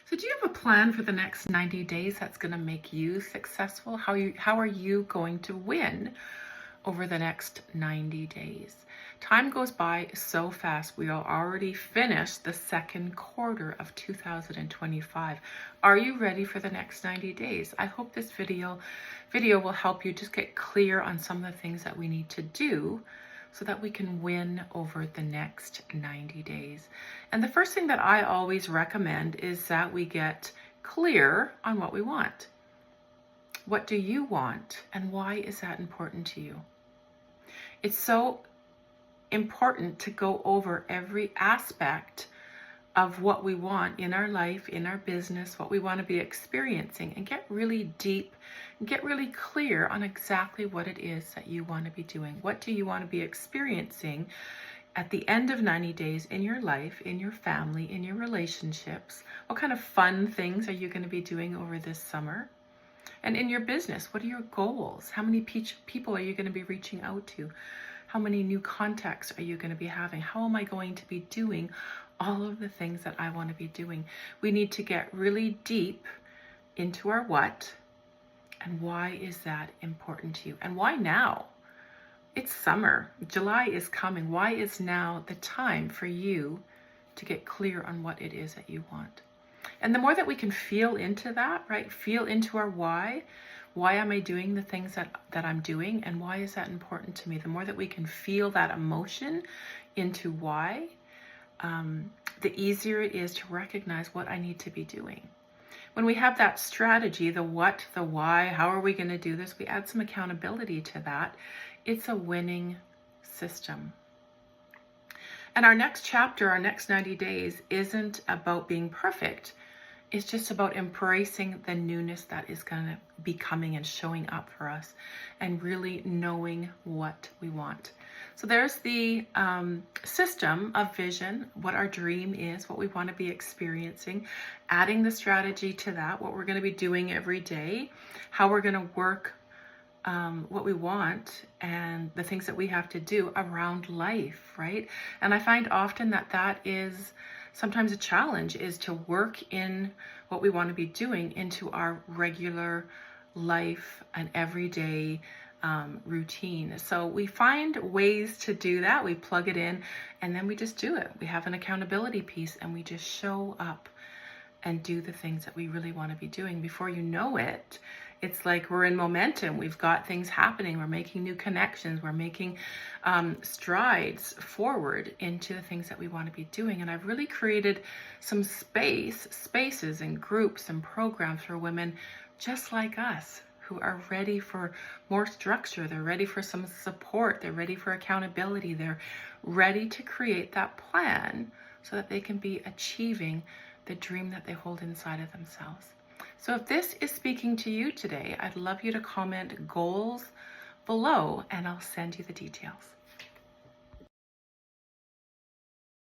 So do you have a plan for the next 90 days that's going to make you successful? How are you going to win over the next 90 days? Time goes by so fast. We are already finished the second quarter of 2025. Are you ready for the next 90 days? I hope this video will help you just get clear on some of the things that we need to do so that we can win over the next 90 days. And the first thing that I always recommend is that we get clear on what we want. What do you want, and why is that important to you? It's so important to go over every aspect of what we want in our life, in our business, what we want to be experiencing, and get really deep and get really clear on exactly what it is that you want to be doing. What do you want to be experiencing at the end of 90 days in your life, in your family, in your relationships? What kind of fun things are you going to be doing over this summer? And in your business, what are your goals? How many people are you going to be reaching out to? How many new contacts are you going to be having? How am I going to be doing all of the things that I want to be doing? We need to get really deep into our what, and why is that important to you? And why now? It's summer. July is coming. Why is now the time for you to get clear on what it is that you want? And the more that we can feel into that, right? Feel into our why. Why am I doing the things that I'm doing? And why is that important to me? The more that we can feel that emotion into why, the easier it is to recognize what I need to be doing. When we have that strategy, the what, the why, how are we going to do this? We add some accountability to that. It's a winning system. And our next chapter, our next 90 days, isn't about being perfect. It's just about embracing the newness that is going to be coming and showing up for us, and really knowing what we want. So there's the system of vision, what our dream is, what we want to be experiencing, adding the strategy to that, what we're going to be doing every day, how we're going to work what we want, and the things that we have to do around life, right? And I find often that is sometimes a challenge, is to work in what we want to be doing into our regular life and everyday routine. So we find ways to do that. We plug it in and then we just do it. We have an accountability piece and we just show up and do the things that we really want to be doing. Before you know it, it's like we're in momentum. We've got things happening. We're making new connections. We're making strides forward into the things that we want to be doing. And I've really created some spaces and groups and programs for women just like us, who are ready for more structure. They're ready for some support. They're ready for accountability. They're ready to create that plan so that they can be achieving the dream that they hold inside of themselves. So if this is speaking to you today, I'd love you to comment goals below and I'll send you the details.